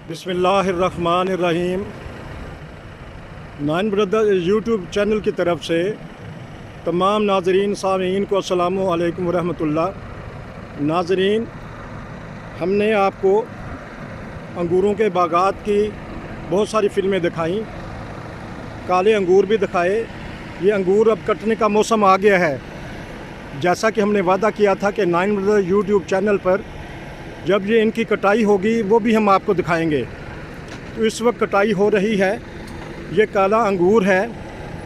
बिस्मिल्लाहिर्रहमानिर्रहीम। Nine brother YouTube channel की तरफ से तमाम नाजरीन सामीन को अस्सलामु अलैकुम रहमतुल्लाह। नाजरीन, हमने आपको अंगूरों के बागात की बहुत सारी फ़िल्में दिखाई, काले अंगूर भी दिखाए। ये अंगूर अब कटने का मौसम आ गया है। जैसा कि हमने वादा किया था कि नाइन ब्रदर यूट्यूब चैनल पर जब ये इनकी कटाई होगी वो भी हम आपको दिखाएंगे। तो इस वक्त कटाई हो रही है। ये काला अंगूर है,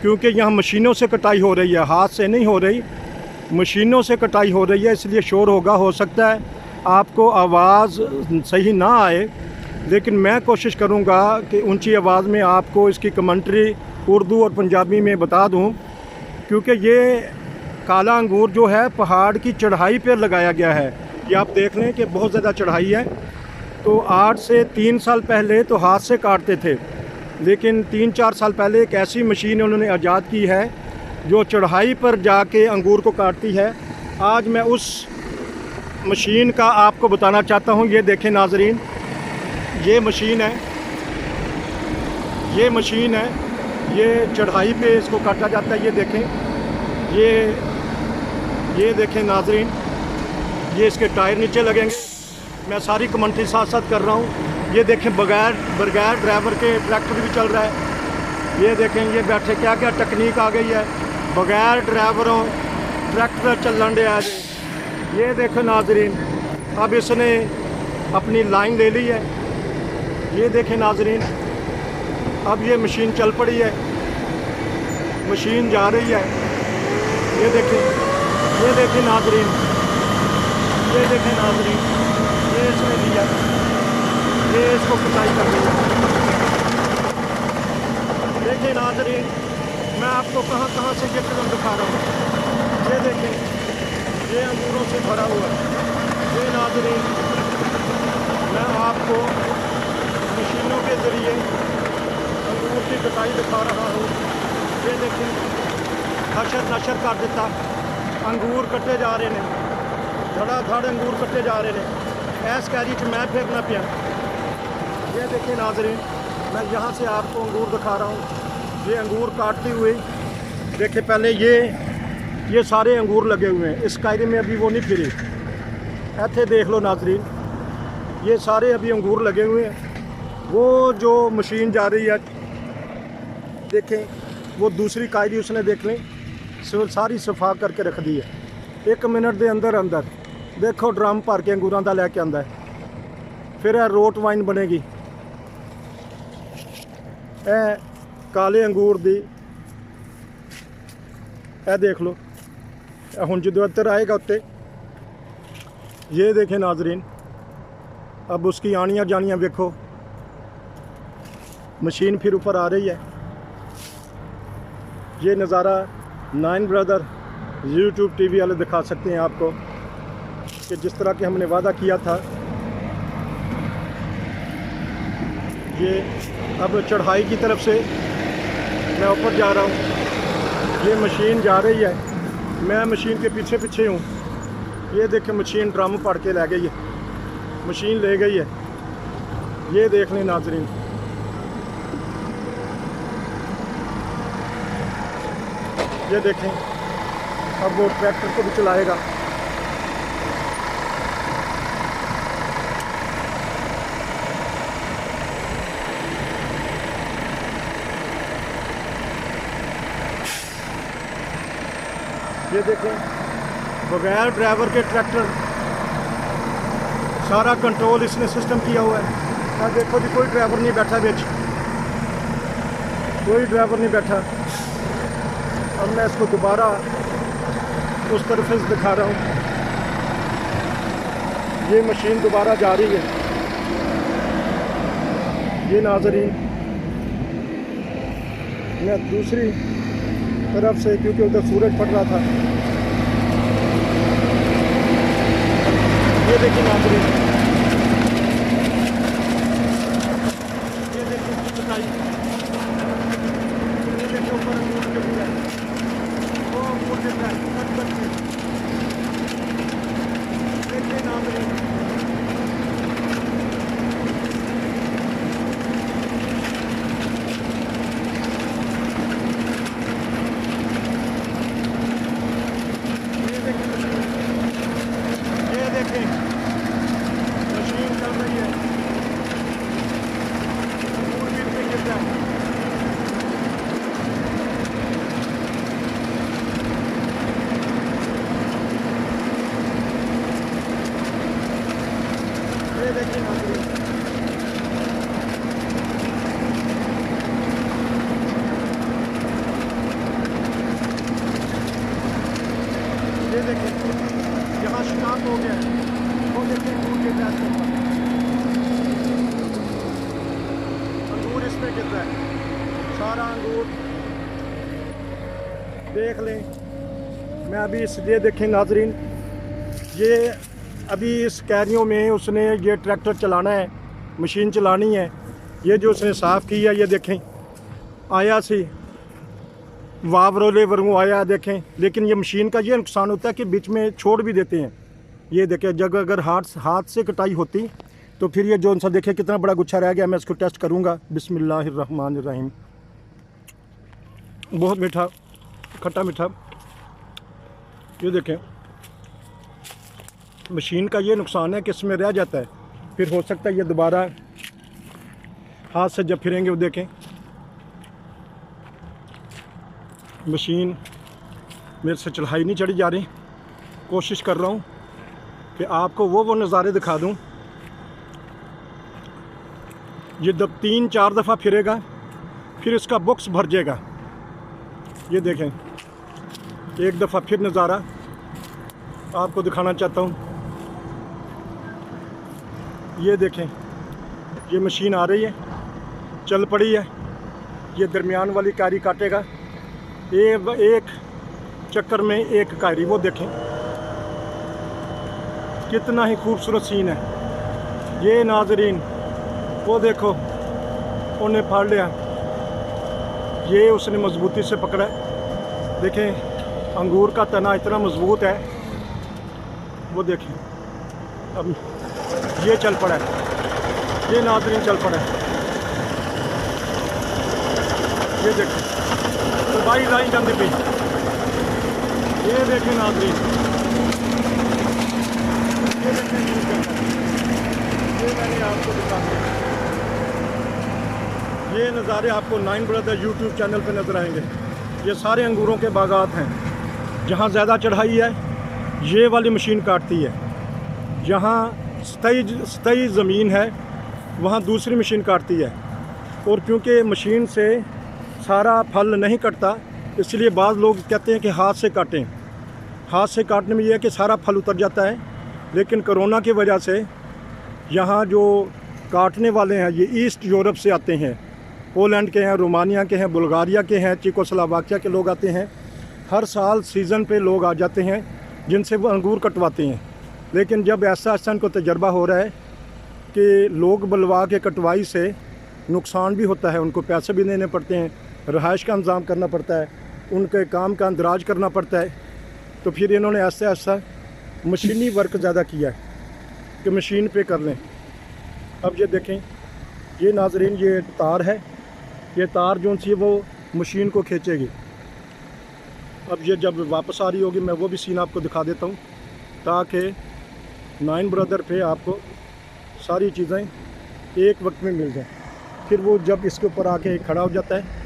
क्योंकि यहाँ मशीनों से कटाई हो रही है, हाथ से नहीं हो रही, मशीनों से कटाई हो रही है, इसलिए शोर होगा। हो सकता है आपको आवाज़ सही ना आए, लेकिन मैं कोशिश करूँगा कि ऊंची आवाज़ में आपको इसकी कमेंट्री उर्दू और पंजाबी में बता दूँ। क्योंकि ये काला अंगूर जो है पहाड़ की चढ़ाई पर लगाया गया है। ये आप देख लें कि बहुत ज़्यादा चढ़ाई है। तो 8 से 3 साल पहले तो हाथ से काटते थे, लेकिन 3-4 साल पहले एक ऐसी मशीन उन्होंने ईजाद की है जो चढ़ाई पर जाके अंगूर को काटती है। आज मैं उस मशीन का आपको बताना चाहता हूँ। ये देखें नाजरीन, ये मशीन है, ये चढ़ाई पे इसको काटा जाता है। ये देखें, ये देखें नाजरीन, ये इसके टायर नीचे लगेंगे। मैं सारी कमेंट्री साथ साथ कर रहा हूँ। ये देखें, बगैर ड्राइवर के ट्रैक्टर भी चल रहा है। ये देखें, ये बैठे क्या क्या टेक्निक आ गई है, बगैर ड्राइवरों ट्रैक्टर चलन रहा है। ये देखो नाजरीन, अब इसने अपनी लाइन ले ली है। ये देखें नाजरीन, अब ये मशीन चल पड़ी है, मशीन जा रही है। ये देखें नाजरीन, ये देखें नाजरीन, ये इसने लिया, ये इसको कटाई कर रही है। देखिए नाजरीन, मैं आपको कहाँ से ये फिल्म दिखा रहा हूँ। ये देखें, ये अंगूरों से भरा हुआ है। ये नाजरीन, मैं आपको मशीनों के ज़रिए अंगूर की कटाई दिखा रहा हूँ। ये देखें, नशर कर देता, अंगूर कटे जा रहे हैं, धड़ाधड़ अंगूर कटे जा रहे हैं। ऐस कैरी च मैं फेरना पिया। ये देखिए नाजरीन, मैं यहाँ से आपको अंगूर दिखा रहा हूँ। ये अंगूर काटते हुए देखिए, पहले ये सारे अंगूर लगे हुए हैं। इस कायरे में अभी वो नहीं फिरी। ऐसे देख लो नाजरीन, ये सारे अभी अंगूर लगे हुए हैं। वो जो मशीन जा रही है, देखें, वो दूसरी कायरी उसने देख लें सारी सफा करके रख दी है। 1 मिनट के अंदर देखो ड्रम भर के अंगूरों का लैके आंदा है। फिर रोट वाइन बनेगी। ए काले अंगूर दी ए देख लो, हुण जो इधर आएगा उत्ते, ये देखें नाजरीन, अब उसकी आनियाँ जानियाँ देखो, मशीन फिर ऊपर आ रही है। ये नज़ारा नाइन ब्रदर यूट्यूब टीवी वाले दिखा सकते हैं आपको कि जिस तरह के हमने वादा किया था। ये अब चढ़ाई की तरफ से मैं ऊपर जा रहा हूँ। ये मशीन जा रही है, मैं मशीन के पीछे हूँ। ये देखें, मशीन ड्रम पड़ के ले गई है, मशीन ले गई है। ये देख लें नाजरीन, ये देखें, अब वो ट्रैक्टर को भी चलाएगा। ये देखें, बगैर ड्राइवर के ट्रैक्टर, सारा कंट्रोल इसने सिस्टम किया हुआ है। अब देखो जी, कोई ड्राइवर नहीं बैठा बिच, कोई ड्राइवर नहीं बैठा। अब मैं इसको दोबारा उस तरफ से दिखा रहा हूँ। ये मशीन दोबारा जा रही है। ये नाजरीन, मैं दूसरी तरफ से, क्योंकि उधर सूरज फट रहा था। ये देखिए नाजरीन, ये देखिए कटाई, ये देखिए ऊपर अंगूर के पूरा, वो अंगूर के कट के देखिए नाजरीन, सारा अंगूर देख लें। मैं अभी इसलिए देखें नाजरीन, ये अभी इस कैरियों में उसने ये ट्रैक्टर चलाना है, मशीन चलानी है। ये जो उसने साफ़ किया, ये देखें आया सी वावरोले वरगू आया देखें। लेकिन ये मशीन का ये नुकसान होता है कि बीच में छोड़ भी देते हैं। ये देखें, जब अगर हाथ से कटाई होती तो फिर ये जो सा देखें कितना बड़ा गुच्छा रह गया। मैं इसको टेस्ट करूँगा। बिस्मिल्लाहिर्रहमानिर्रहीम। बहुत मीठा, खट्टा मीठा। ये देखें, मशीन का ये नुकसान है कि इसमें रह जाता है। फिर हो सकता है ये दोबारा हाथ से जब फिरेंगे, वो देखें मशीन मेरे से चढ़ाई नहीं चढ़ी जा रही। कोशिश कर रहा हूँ कि आपको वो नज़ारे दिखा दूँ। ये जब 3-4 दफ़ा फिरेगा फिर इसका बॉक्स भर जाएगा। ये देखें, एक दफ़ा फिर नज़ारा आपको दिखाना चाहता हूँ। ये देखें, ये मशीन आ रही है, चल पड़ी है। ये दरमियान वाली कारी काटेगा, एक चक्कर में एक कारी। वो देखें कितना ही खूबसूरत सीन है। ये नाजरीन, वो देखो उन्हें फाड़ लिया। ये उसने मजबूती से पकड़ा है। देखें अंगूर का तना इतना मजबूत है। वो देखें, अब ये चल पड़ा है। ये नाजरीन चल पड़ा है। ये देखें तो बाई लाई जाती पी। ये देखें नाजरीन, ये देखें, ये मैंने आपको दिखा दिया। ये नज़ारे आपको 9 ब्रदर यूट्यूब चैनल पे नज़र आएंगे। ये सारे अंगूरों के बागात हैं। जहाँ ज़्यादा चढ़ाई है ये वाली मशीन काटती है। जहाँ सतही ज़मीन है वहाँ दूसरी मशीन काटती है। और क्योंकि मशीन से सारा फल नहीं कटता, इसलिए बाज़ लोग कहते हैं कि हाथ से काटें। हाथ से काटने में यह है कि सारा फल उतर जाता है। लेकिन कोरोना की वजह से यहाँ जो काटने वाले हैं ये ईस्ट यूरोप से आते हैं, पोलैंड के हैं, रोमानिया के हैं, बुल्गारिया के हैं, चेकोस्लोवाकिया के लोग आते हैं। हर साल सीज़न पे लोग आ जाते हैं जिनसे वो अंगूर कटवाते हैं। लेकिन जब ऐसा इनको तजर्बा हो रहा है कि लोग बुलवा के कटवाई से नुकसान भी होता है, उनको पैसे भी देने पड़ते हैं, रहाइश का इंतज़ाम करना पड़ता है, उनके काम का अंदराज करना पड़ता है, तो फिर इन्होंने ऐसा मशीनी वर्क ज़्यादा किया है कि मशीन पे कर लें। अब ये देखें, ये नाजरीन ये तार है। ये तार जो सी वो मशीन को खींचेगी। अब ये जब वापस आ रही होगी मैं वो भी सीन आपको दिखा देता हूँ, ताकि 9 ब्रदर पे आपको सारी चीज़ें एक वक्त में मिल जाएं। फिर वो जब इसके ऊपर आके खड़ा हो जाता है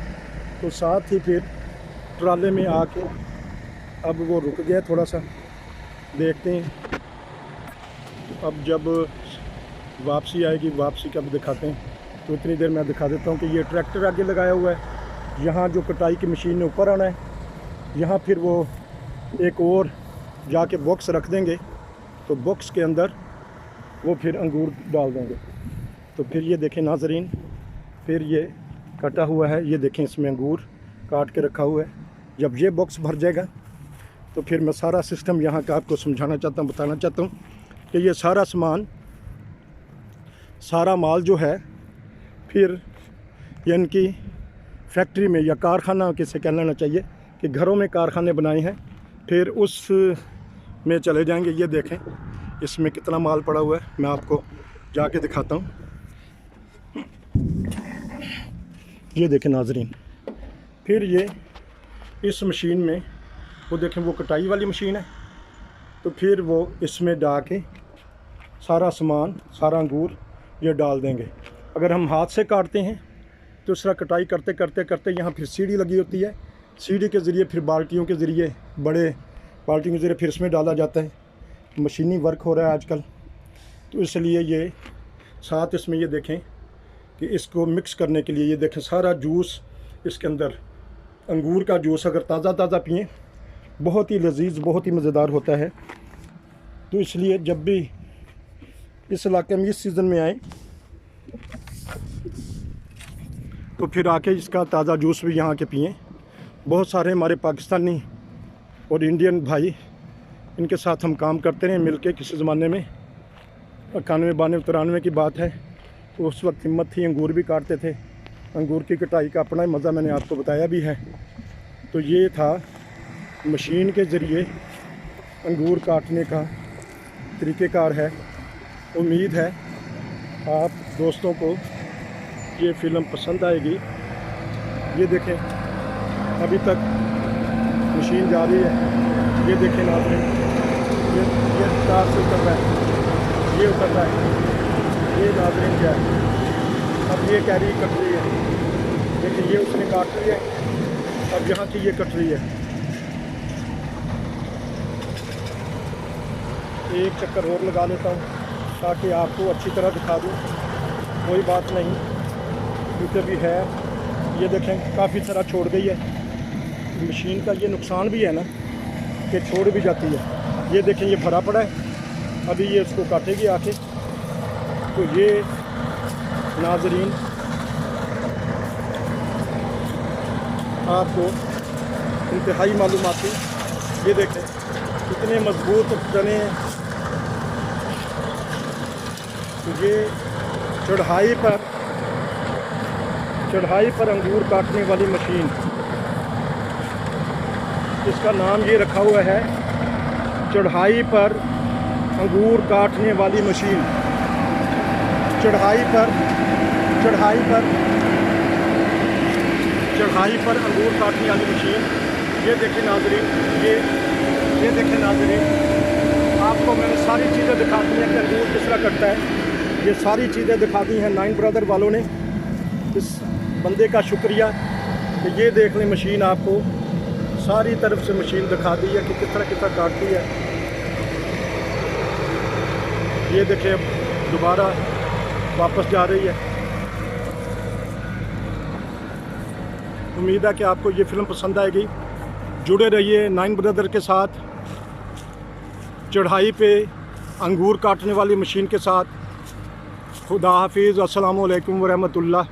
तो साथ ही फिर ट्राले में आके, अब वो रुक गया थोड़ा सा, देखते हैं। अब जब वापसी आएगी, वापसी का भी दिखाते हैं। तो इतनी देर मैं दिखा देता हूँ कि ये ट्रैक्टर आगे लगाया हुआ है। यहाँ जो कटाई की मशीन ने ऊपर आना है, यहाँ फिर वो एक और जाके बॉक्स रख देंगे, तो बॉक्स के अंदर वो फिर अंगूर डाल देंगे। तो फिर ये देखें नाजरीन, फिर ये कटा हुआ है। ये देखें इसमें अंगूर काट के रखा हुआ है। जब ये बॉक्स भर जाएगा तो फिर मैं सारा सिस्टम यहाँ का आपको समझाना चाहता हूँ, बताना चाहता हूँ कि ये सारा सामान, सारा माल जो है फिर यानी कि फैक्ट्री में या कारखाना किसे कह लेना चाहिए कि घरों में कारखाने बनाए हैं, फिर उस में चले जाएंगे। ये देखें इसमें कितना माल पड़ा हुआ है, मैं आपको जाके दिखाता हूँ। ये देखें नाजरीन, फिर ये इस मशीन में वो देखें, वो कटाई वाली मशीन है, तो फिर वो इसमें डाल के सारा सामान, सारा अंगूर ये डाल देंगे। अगर हम हाथ से काटते हैं तो इस तरह कटाई करते करते करते यहाँ फिर सीढ़ी लगी होती है। सीढ़ी के ज़रिए फिर बाल्टियों के ज़रिए, बड़े बाल्टियों के ज़रिए फिर इसमें डाला जाता है। मशीनी वर्क हो रहा है आजकल, तो इसलिए ये साथ इसमें ये देखें कि इसको मिक्स करने के लिए, ये देखें सारा जूस इसके अंदर, अंगूर का जूस अगर ताज़ा ताज़ा पिएँ बहुत ही लजीज, बहुत ही मज़ेदार होता है। तो इसलिए जब भी इस इलाके में इस सीज़न में आए तो फिर आके इसका ताज़ा जूस भी यहाँ के पिएँ। बहुत सारे हमारे पाकिस्तानी और इंडियन भाई, इनके साथ हम काम करते रहे मिल के। किसी ज़माने में 91, 92, 93 की बात है, तो उस वक्त हिम्मत थी, अंगूर भी काटते थे। अंगूर की कटाई का अपना ही मज़ा मैंने आपको बताया भी है। तो ये था मशीन के ज़रिए अंगूर काटने का तरीक़ेकार है। उम्मीद है आप दोस्तों को ये फ़िल्म पसंद आएगी। ये देखें, अभी तक मशीन जा रही है। ये देखें नाज़रीन, ये कार से उतर रहा है, ये उतर रहा है, ये नाज़रीन क्या है। अब ये कैरी कट रही है, देखिए ये उसने काट रही है, अब यहाँ की ये कट रही है। एक चक्कर और लगा लेता हूँ ताकि आपको अच्छी तरह दिखा दूँ। कोई बात नहीं, क्योंकि भी है, ये देखें काफ़ी तरह छोड़ गई है। मशीन का ये नुकसान भी है ना कि छोड़ भी जाती है। ये देखें ये भरा पड़ा है, अभी ये उसको काटेगी आके। तो ये नाज़रीन आपको इंतहाई मालूमाती, ये देखें कितने मजबूत तने। तो ये चढ़ाई पर अंगूर काटने वाली मशीन, इसका नाम ये रखा हुआ है, चढ़ाई पर अंगूर काटने वाली मशीन। चढ़ाई पर अंगूर काटने वाली मशीन। ये देखें नाज़रीन, ये देखें नाज़रीन, आपको मैंने सारी चीज़ें दिखा दी हैं कि अंगूर किस तरह कटता है। ये सारी चीज़ें दिखा दी हैं 9 ब्रदर वालों ने। इस बंदे का शुक्रिया कि ये देख लें, मशीन आपको सारी तरफ से मशीन दिखा दी है कि किस तरह काटती है। ये देखें अब दोबारा वापस जा रही है। उम्मीद है कि आपको ये फ़िल्म पसंद आएगी। जुड़े रहिए 9 ब्रदर के साथ, चढ़ाई पे अंगूर काटने वाली मशीन के साथ। खुदा हाफिज़। अस्सलामु अलैकुम व रहमतुल्लाह।